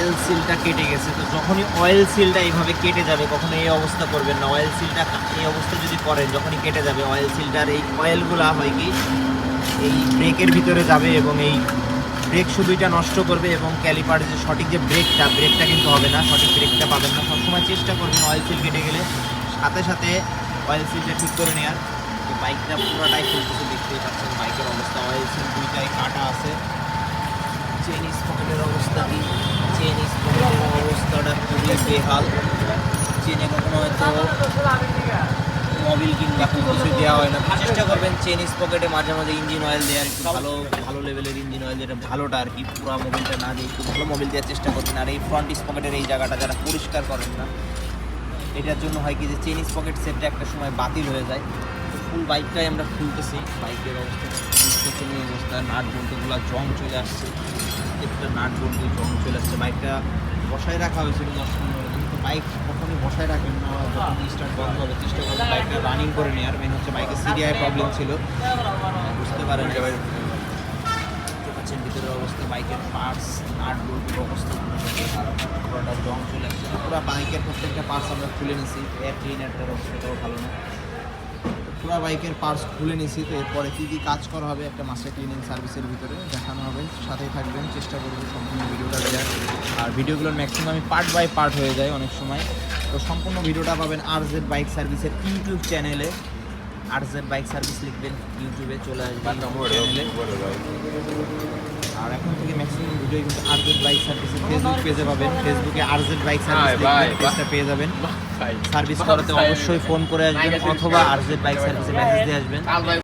Oil সিলটা কেটে গেছে। তো যখনই অয়েল সিলটা এইভাবে কেটে যাবে, কখনো এই অবস্থা করবেন না। অয়েল সিলটা এই অবস্থা যদি করেন, যখনই কেটে যাবে অয়েল সিলটার এই অয়েলগুলা হয় কি এই ব্রেকের ভিতরে যাবে এবং এই ব্রেক সুবিধা নষ্ট করবে এবং ক্যালিপার যে সঠিক যে ব্রেকটা কিন্তু হবে না, সঠিক ব্রেকটা পাবেন না। সবসময় চেষ্টা করবেন অয়েল সিল কেটে গেলে সাথে সাথে অয়েল সিলটা ঠিক করে নেওয়ার। তো বাইকটা পুরোটাই খুলতেছে, দেখতেই পাচ্ছেন বাইকের অবস্থা। অয়েল সিল দুইটাই কাটা আছে। চেন স্পকেটের অবস্থা কি? চেন স্পকেটের অবস্থাটা খুবই বেহাল। চেনে কখনো হয়তো মোবিল কিংবা কোনো কিছু দেওয়া হয় না। চেষ্টা করবেন চেন স্পকেটে মাঝে মাঝে ইঞ্জিন অয়েল দেওয়ার, একটু ভালো ভালো লেভেলের ইঞ্জিন অয়েল, যেটা ভালোটা আর কি, পুরো মোবিলটা না দিয়ে একটু ভালো মোবিল দেওয়ার চেষ্টা করবেন। আর এই ফ্রন্ট স্পকেটের এই জায়গাটা যারা পরিষ্কার করেন না, এটার জন্য হয় কি যে চেন স্পকেট সেটটা একটা সময় বাতিল হয়ে যায়। তো ফুল বাইকটাই আমরা খুলতেছি। বাইকের অবস্থা শোচনীয় অবস্থা, নাট বল্টুগুলো জং চলে আসছে, একটা নাট বল্টু জং চলে আসছে। বাইকটা বসায় রাখা হয়েছিল 10-15 দিন। তো বাইক কখনই বসায় রাখেন না, যখন স্টার্ট বন্ধ হবে চেষ্টা করবেন বাইকটা রানিং করে নেওয়ার। মেন হচ্ছে বাইকের সিডিআই প্রবলেম ছিল, বুঝতে পারেন। দেখতে পাচ্ছেন ভিতরের অবস্থা, বাইকের পার্টস, নাট বল্টুর অবস্থা পুরোটা জং চলে আসছে। পুরো বাইকের প্রত্যেকটা পার্টস আমরা খুলে নিছি। এয়ার ক্লিনারটার অবস্থাটাও ভালো না। পুরো বাইকের পার্টস খুলে নিছি। তো এরপরে কী কী কাজ করা হবে একটা মাস্টার ক্লিনিং সার্ভিসের ভিতরে দেখানো হবে, সাথেই থাকবেন। চেষ্টা করবো সম্পূর্ণ ভিডিওটা দেওয়ার। আর ভিডিওগুলোর ম্যাক্সিমামই পার্ট বাই পার্ট হয়ে যায় অনেক সময়। তো সম্পূর্ণ ভিডিওটা পাবেন RZ বাইক সার্ভিসের ইউটিউব চ্যানেলে। RZ বাইক সার্ভিস লিখবেন, ইউটিউবে চলে আসবেন চ্যানেলে। আর এখন থেকে ম্যাক্সিমাম ভিডিও কিন্তু RZ বাইক সার্ভিসের ফেসবুক পেজে পাবেন। ফেসবুকে RZ বাইক সার্ভিস লিখবেন, পেজটা পেয়ে যাবেন। সার্ভিস করাতে অবশ্যই ফোন করে আসবেন অথবা RZ বাইক সার্ভিসে মেসেজ দিয়ে আসবেন।